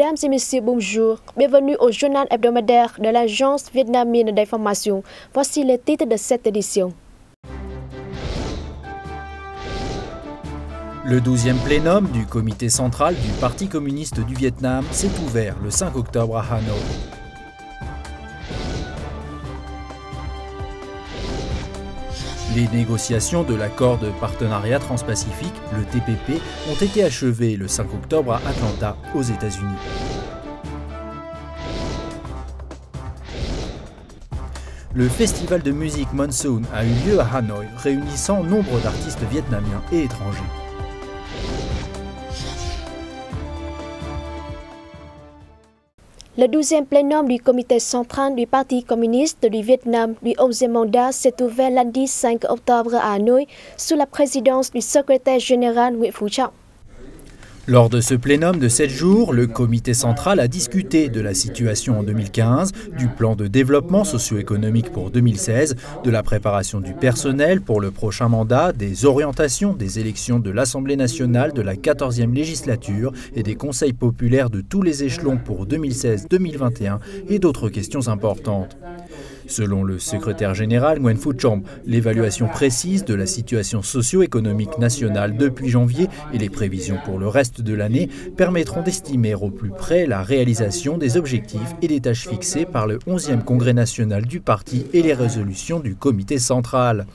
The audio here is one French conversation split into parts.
Mesdames et messieurs, bonjour. Bienvenue au journal hebdomadaire de l'Agence vietnamienne d'information. Voici les titres de cette édition. Le 12e plénum du comité central du Parti communiste du Vietnam s'est ouvert le 5 octobre à Hanoï. Les négociations de l'accord de partenariat transpacifique, le TPP, ont été achevées le 5 octobre à Atlanta, aux États-Unis. Le festival de musique Monsoon a eu lieu à Hanoï, réunissant nombre d'artistes vietnamiens et étrangers. Le 12e plénum du comité central du Parti communiste du Vietnam du 11e mandat s'est ouvert lundi 5 octobre à Hanoï sous la présidence du secrétaire général Nguyễn Phú Trọng. Lors de ce plénum de 7 jours, le comité central a discuté de la situation en 2015, du plan de développement socio-économique pour 2016, de la préparation du personnel pour le prochain mandat, des orientations des élections de l'Assemblée nationale de la 14e législature et des conseils populaires de tous les échelons pour 2016-2021 et d'autres questions importantes. Selon le secrétaire général Nguyễn Phú Trọng, l'évaluation précise de la situation socio-économique nationale depuis janvier et les prévisions pour le reste de l'année permettront d'estimer au plus près la réalisation des objectifs et des tâches fixées par le 11e congrès national du parti et les résolutions du comité central.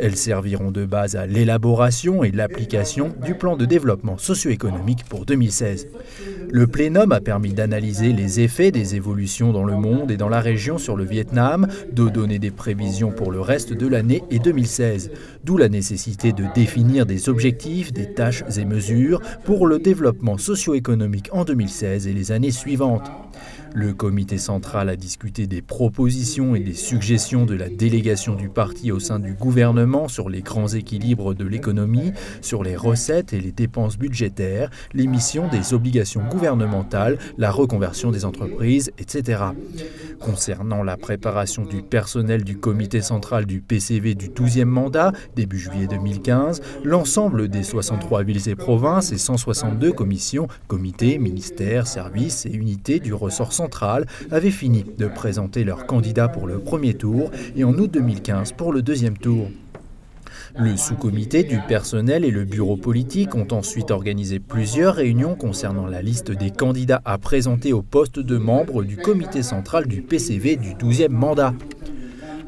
Elles serviront de base à l'élaboration et l'application du plan de développement socio-économique pour 2016. Le plénum a permis d'analyser les effets des évolutions dans le monde et dans la région sur le Vietnam, de donner des prévisions pour le reste de l'année et 2016, d'où la nécessité de définir des objectifs, des tâches et mesures pour le développement socio-économique en 2016 et les années suivantes. Le comité central a discuté des propositions et des suggestions de la délégation du parti au sein du gouvernement sur les grands équilibres de l'économie, sur les recettes et les dépenses budgétaires, l'émission des obligations gouvernementales, la reconversion des entreprises, etc. Concernant la préparation du personnel du comité central du PCV du 12e mandat, début juillet 2015, l'ensemble des 63 villes et provinces et 162 commissions, comités, ministères, services et unités du ressort central avaient fini de présenter leurs candidats pour le premier tour et en août 2015 pour le deuxième tour. Le sous-comité du personnel et le bureau politique ont ensuite organisé plusieurs réunions concernant la liste des candidats à présenter au poste de membre du comité central du PCV du 12e mandat.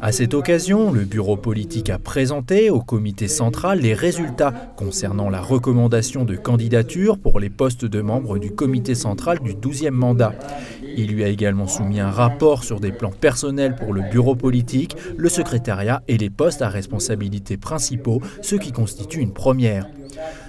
À cette occasion, le bureau politique a présenté au comité central les résultats concernant la recommandation de candidature pour les postes de membres du comité central du 12e mandat. Il lui a également soumis un rapport sur des plans personnels pour le bureau politique, le secrétariat et les postes à responsabilité principaux, ce qui constitue une première.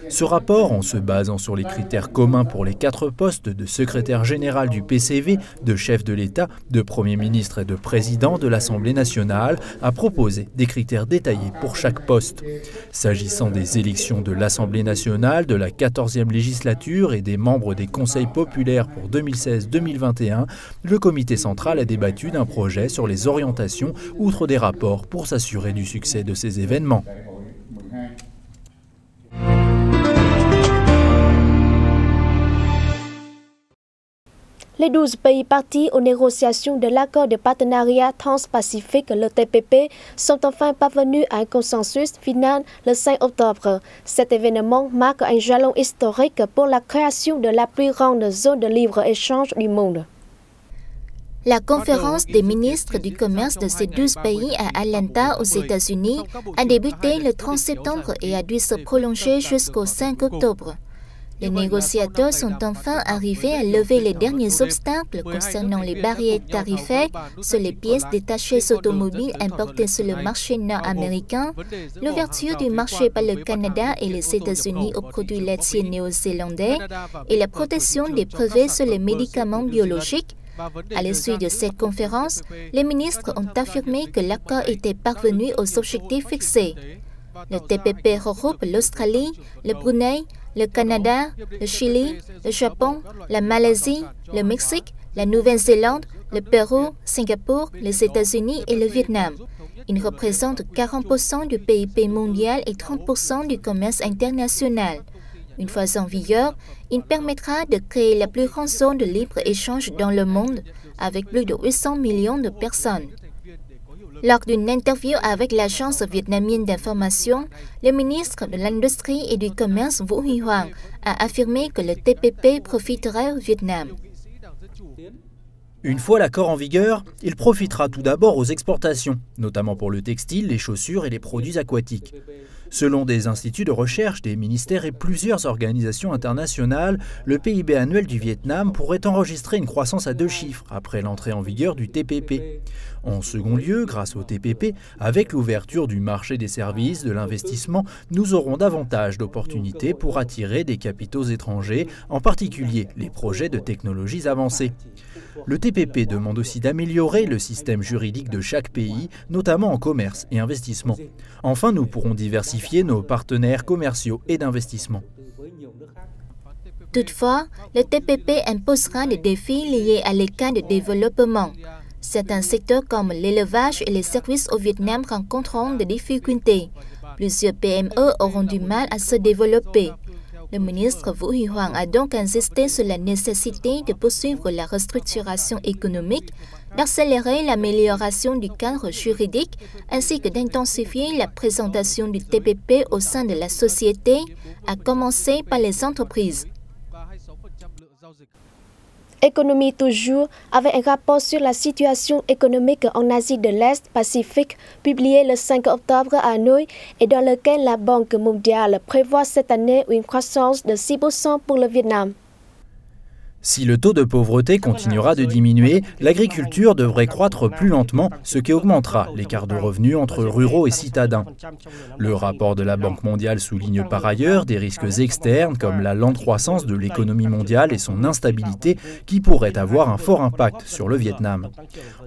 Ce rapport, en se basant sur les critères communs pour les 4 postes de secrétaire général du PCV, de chef de l'État, de Premier ministre et de président de l'Assemblée nationale, a proposé des critères détaillés pour chaque poste. S'agissant des élections de l'Assemblée nationale, de la 14e législature et des membres des conseils populaires pour 2016-2021, le comité central a débattu d'un projet sur les orientations outre des rapports pour s'assurer du succès de ces événements. Les 12 pays partis aux négociations de l'accord de partenariat transpacifique, le TPP, sont enfin parvenus à un consensus final le 5 octobre. Cet événement marque un jalon historique pour la création de la plus grande zone de libre-échange du monde. La conférence des ministres du commerce de ces 12 pays à Atlanta, aux États-Unis, a débuté le 30 septembre et a dû se prolonger jusqu'au 5 octobre. Les négociateurs sont enfin arrivés à lever les derniers obstacles concernant les barrières tarifaires sur les pièces détachées automobiles importées sur le marché nord-américain, l'ouverture du marché par le Canada et les États-Unis aux produits laitiers néo-zélandais et la protection des brevets sur les médicaments biologiques. À l'issue de cette conférence, les ministres ont affirmé que l'accord était parvenu aux objectifs fixés. Le TPP regroupe l'Australie, le Brunei, le Canada, le Chili, le Japon, la Malaisie, le Mexique, la Nouvelle-Zélande, le Pérou, Singapour, les États-Unis et le Vietnam. Il représente 40% du PIB mondial et 30% du commerce international. Une fois en vigueur, il permettra de créer la plus grande zone de libre-échange dans le monde, avec plus de 800 millions de personnes. Lors d'une interview avec l'agence vietnamienne d'information, le ministre de l'Industrie et du Commerce Vũ Huy Hoàng a affirmé que le TPP profiterait au Vietnam. Une fois l'accord en vigueur, il profitera tout d'abord aux exportations, notamment pour le textile, les chaussures et les produits aquatiques. Selon des instituts de recherche, des ministères et plusieurs organisations internationales, le PIB annuel du Vietnam pourrait enregistrer une croissance à 2 chiffres après l'entrée en vigueur du TPP. En second lieu, grâce au TPP, avec l'ouverture du marché des services, de l'investissement, nous aurons davantage d'opportunités pour attirer des capitaux étrangers, en particulier les projets de technologies avancées. Le TPP demande aussi d'améliorer le système juridique de chaque pays, notamment en commerce et investissement. Enfin, nous pourrons diversifier nos partenaires commerciaux et d'investissement. Toutefois, le TPP imposera des défis liés à l'écart de développement. Certains secteurs comme l'élevage et les services au Vietnam rencontreront des difficultés. Plusieurs PME auront du mal à se développer. Le ministre Vũ Huy Hoàng a donc insisté sur la nécessité de poursuivre la restructuration économique, d'accélérer l'amélioration du cadre juridique, ainsi que d'intensifier la présentation du TPP au sein de la société, à commencer par les entreprises. Économie toujours, avec un rapport sur la situation économique en Asie de l'Est-Pacifique publié le 5 octobre à Hanoï et dans lequel la Banque mondiale prévoit cette année une croissance de 6% pour le Vietnam. Si le taux de pauvreté continuera de diminuer, l'agriculture devrait croître plus lentement, ce qui augmentera l'écart de revenus entre ruraux et citadins. Le rapport de la Banque mondiale souligne par ailleurs des risques externes comme la lente croissance de l'économie mondiale et son instabilité qui pourraient avoir un fort impact sur le Vietnam.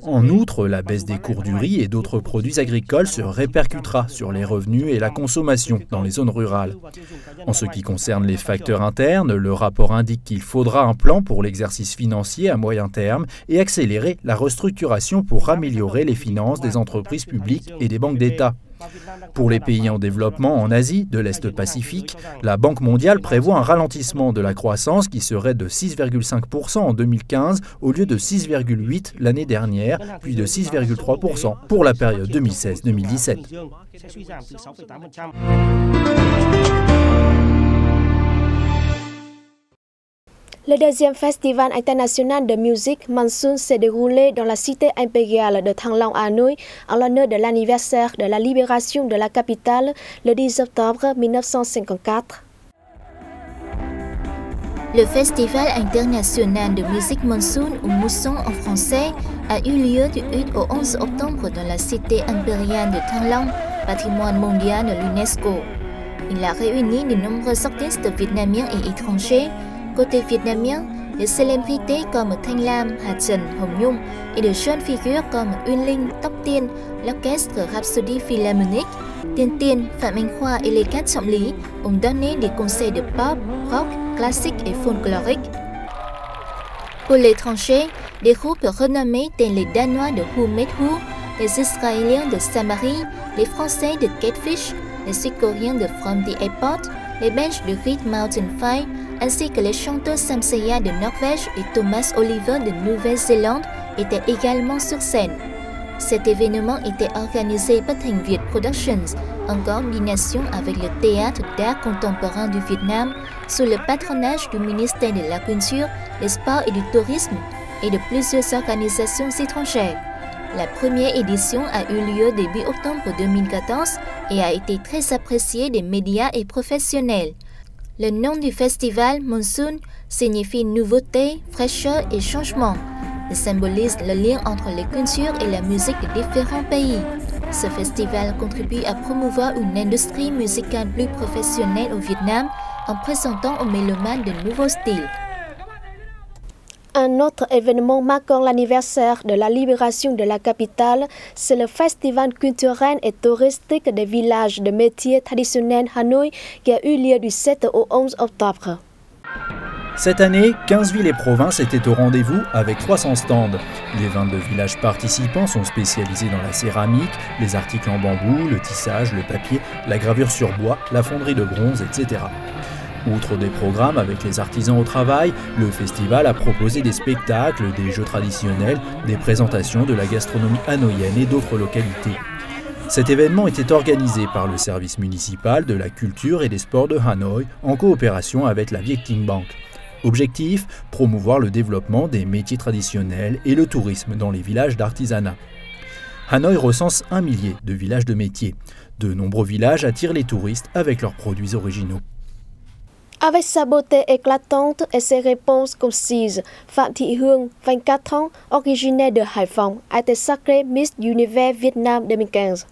En outre, la baisse des cours du riz et d'autres produits agricoles se répercutera sur les revenus et la consommation dans les zones rurales. En ce qui concerne les facteurs internes, le rapport indique qu'il faudra un plan pour l'exercice financier à moyen terme et accélérer la restructuration pour améliorer les finances des entreprises publiques et des banques d'État. Pour les pays en développement en Asie de l'Est-Pacifique, la Banque mondiale prévoit un ralentissement de la croissance qui serait de 6,5% en 2015 au lieu de 6,8% l'année dernière, puis de 6,3% pour la période 2016-2017. Le deuxième festival international de musique Monsoon s'est déroulé dans la cité impériale de Thăng Long à Hanoï en l'honneur de l'anniversaire de la libération de la capitale le 10 octobre 1954. Le Festival international de musique Monsoon ou Mousson en français a eu lieu du 8 au 11 octobre dans la cité impériale de Thăng Long, patrimoine mondial de l'UNESCO. Il a réuni de nombreux artistes vietnamiens et étrangers. Côté vietnamien, des célébrités comme Thanh Lam, Hà Trần, Hồng Nhung et de jeunes figures comme Uyên Linh, Tóc Tiên, l'orchestre Rhapsody Philharmonic, Tiên Tiên, Phạm Anh Khoa et les 4 Trọng Lý ont donné des concerts de pop, rock, classique et folklorique. Pour l'étranger, des groupes renommés tels les Danois de Who Made Who, les Israéliens de Samarie, les Français de Catfish, les Sud-Coréens de From the Airport, les Belges de Red Mountain Fire, ainsi que les chanteurs Sam Seya de Norvège et Thomas Oliver de Nouvelle-Zélande étaient également sur scène. Cet événement était organisé par Thành Việt Productions, en coordination avec le Théâtre d'art contemporain du Vietnam, sous le patronage du ministère de la Culture, des Sports et du Tourisme et de plusieurs organisations étrangères. La première édition a eu lieu début octobre 2014 et a été très appréciée des médias et professionnels. Le nom du festival, Monsoon, signifie nouveauté, fraîcheur et changement. Il symbolise le lien entre les cultures et la musique de différents pays. Ce festival contribue à promouvoir une industrie musicale plus professionnelle au Vietnam en présentant aux mélomanes de nouveaux styles. Un autre événement marquant l'anniversaire de la libération de la capitale, c'est le festival culturel et touristique des villages de métiers traditionnels Hanoï qui a eu lieu du 7 au 11 octobre. Cette année, 15 villes et provinces étaient au rendez-vous avec 300 stands. Les 22 villages participants sont spécialisés dans la céramique, les articles en bambou, le tissage, le papier, la gravure sur bois, la fonderie de bronze, etc. Outre des programmes avec les artisans au travail, le festival a proposé des spectacles, des jeux traditionnels, des présentations de la gastronomie hanoïenne et d'autres localités. Cet événement était organisé par le service municipal de la culture et des sports de Hanoï en coopération avec la Vietinbank. Objectif, promouvoir le développement des métiers traditionnels et le tourisme dans les villages d'artisanat. Hanoï recense 1 millier de villages de métiers. De nombreux villages attirent les touristes avec leurs produits originaux. Avec sa beauté éclatante et ses réponses concises, Phạm Thị Hương, 24 ans, originaire de Hải Phòng, a été sacrée Miss Univers Vietnam 2015.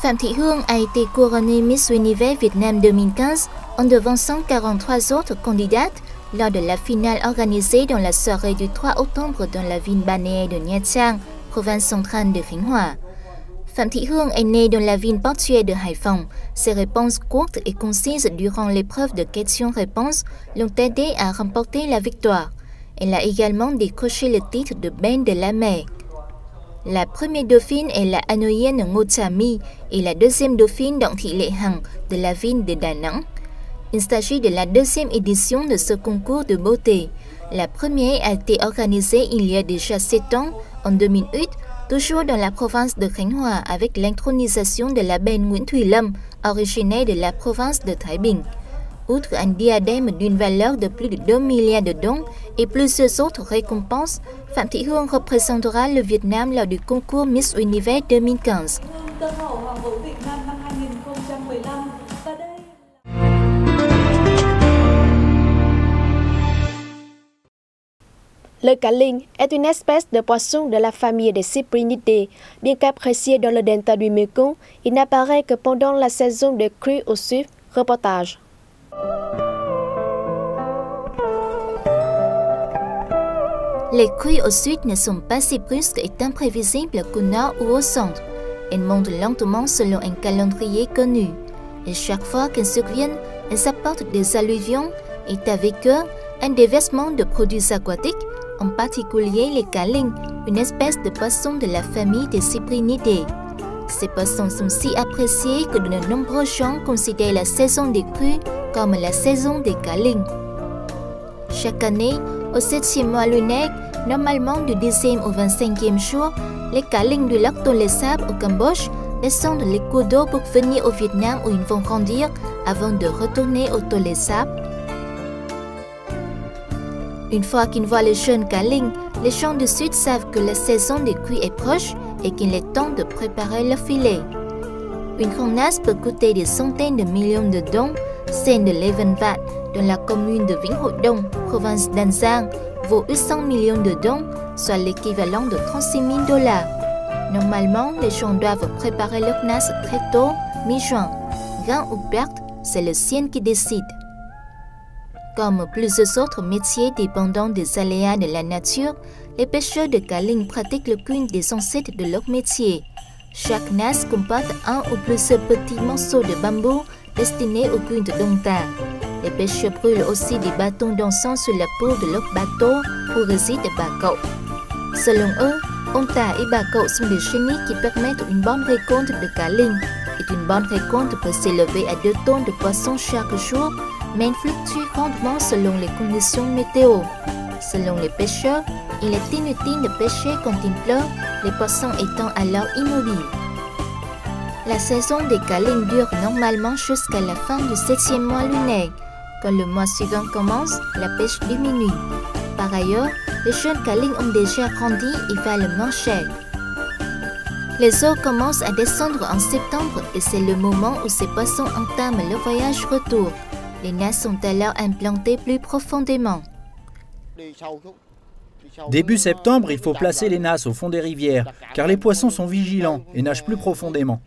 Phạm Thị Hương a été couronnée Miss Univers Vietnam 2015 en devançant 43 autres candidates lors de la finale organisée dans la soirée du 3 octobre dans la ville balnéaire de Nha Trang, province centrale de Khánh Hòa. Phạm Thị Hương est née dans la ville portuaire de Hải Phòng. Ses réponses courtes et concises durant l'épreuve de questions-réponses l'ont aidée à remporter la victoire. Elle a également décroché le titre de Belle de la mer. La première dauphine est la hanoïenne Ngô Trà My et la deuxième dauphine Đặng Thị Lệ Hằng de la ville de Da Nang. Il s'agit de la deuxième édition de ce concours de beauté. La première a été organisée il y a déjà 7 ans, en 2008, toujours dans la province de Khánh Hòa avec l'intronisation de la belle Nguyễn Thùy Lâm, originaire de la province de Thái Bình. Outre un diadème d'une valeur de plus de 2 milliards de dong et plusieurs autres récompenses, Phạm Thị Hương représentera le Vietnam lors du concours Miss Univers 2015. Le caling est une espèce de poisson de la famille des Cyprinidae. Bien qu'apprécié dans le delta du Mekong, il n'apparaît que pendant la saison de crue au sud. Reportage. Les crues au sud ne sont pas si brusques et imprévisibles qu'au nord ou au centre. Elles montent lentement selon un calendrier connu. Et chaque fois qu'elles surviennent, elles apportent des alluvions et avec eux un déversement de produits aquatiques, en particulier les calings, une espèce de poisson de la famille des Cyprinidae. Ces poissons sont si appréciés que de nombreux gens considèrent la saison des crues comme la saison des calings. Chaque année, au 7e mois lunaire, normalement du 10e au 25e jour, les calings du lac Tonlé Sap au Cambodge descendent les cours d'eau pour venir au Vietnam où ils vont grandir avant de retourner au Tonlé Sap. Une fois qu'ils voient les jeunes calings, les gens du sud savent que la saison des crues est proche et qu'il est temps de préparer leur filet. Une grande nasse peut coûter des centaines de millions de dong. Celle de Leven Vat, dans la commune de Vĩnh Hội Đông, province d'An Giang, vaut 800 millions de dong, soit l'équivalent de 36 000 $. Normalement, les gens doivent préparer leur nasse très tôt, mi-juin. Gain ou perte, c'est le ciel qui décide. Comme plusieurs autres métiers dépendants des aléas de la nature, les pêcheurs de caling pratiquent le cueil des ancêtres de leur métier. Chaque nasse comporte un ou plusieurs petits morceaux de bambou destinés au cueil de Dongta. Les pêcheurs brûlent aussi des bâtons d'encens sur la peau de leur bateau où réside Bà-Cậu. Selon eux, Dongta et Bà-Cậu sont des génies qui permettent une bonne récolte de caling. Et une bonne récolte peut s'élever à 2 tonnes de poissons chaque jour, mais elle fluctue grandement selon les conditions météo. Selon les pêcheurs, il est inutile de pêcher quand il pleut, les poissons étant alors immobiles. La saison des calings dure normalement jusqu'à la fin du 7e mois lunaire. Quand le mois suivant commence, la pêche diminue. Par ailleurs, les jeunes calings ont déjà grandi et valent moins cher. Les eaux commencent à descendre en septembre et c'est le moment où ces poissons entament leur voyage retour. Les nasses sont alors implantées plus profondément. Début septembre, il faut placer les nasses au fond des rivières, car les poissons sont vigilants et nagent plus profondément.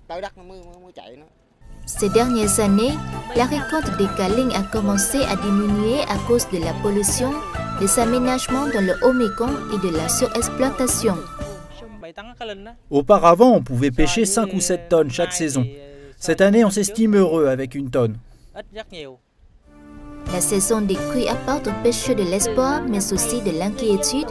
Ces dernières années, la récolte des calings a commencé à diminuer à cause de la pollution, des aménagements dans le Haut-Mekong et de la surexploitation. Auparavant, on pouvait pêcher 5 ou 7 tonnes chaque saison. Cette année, on s'estime heureux avec 1 tonne. La saison des crues apporte aux pêcheurs de l'espoir, mais aussi de l'inquiétude.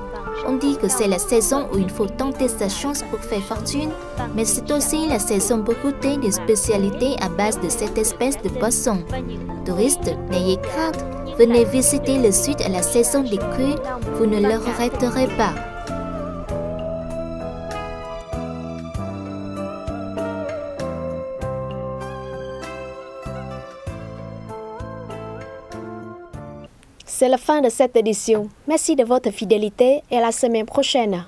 On dit que c'est la saison où il faut tenter sa chance pour faire fortune, mais c'est aussi la saison pour goûter des spécialités à base de cette espèce de poisson. Touristes, n'ayez crainte, venez visiter le sud à la saison des crues, vous ne le regretterez pas. C'est la fin de cette édition. Merci de votre fidélité et à la semaine prochaine.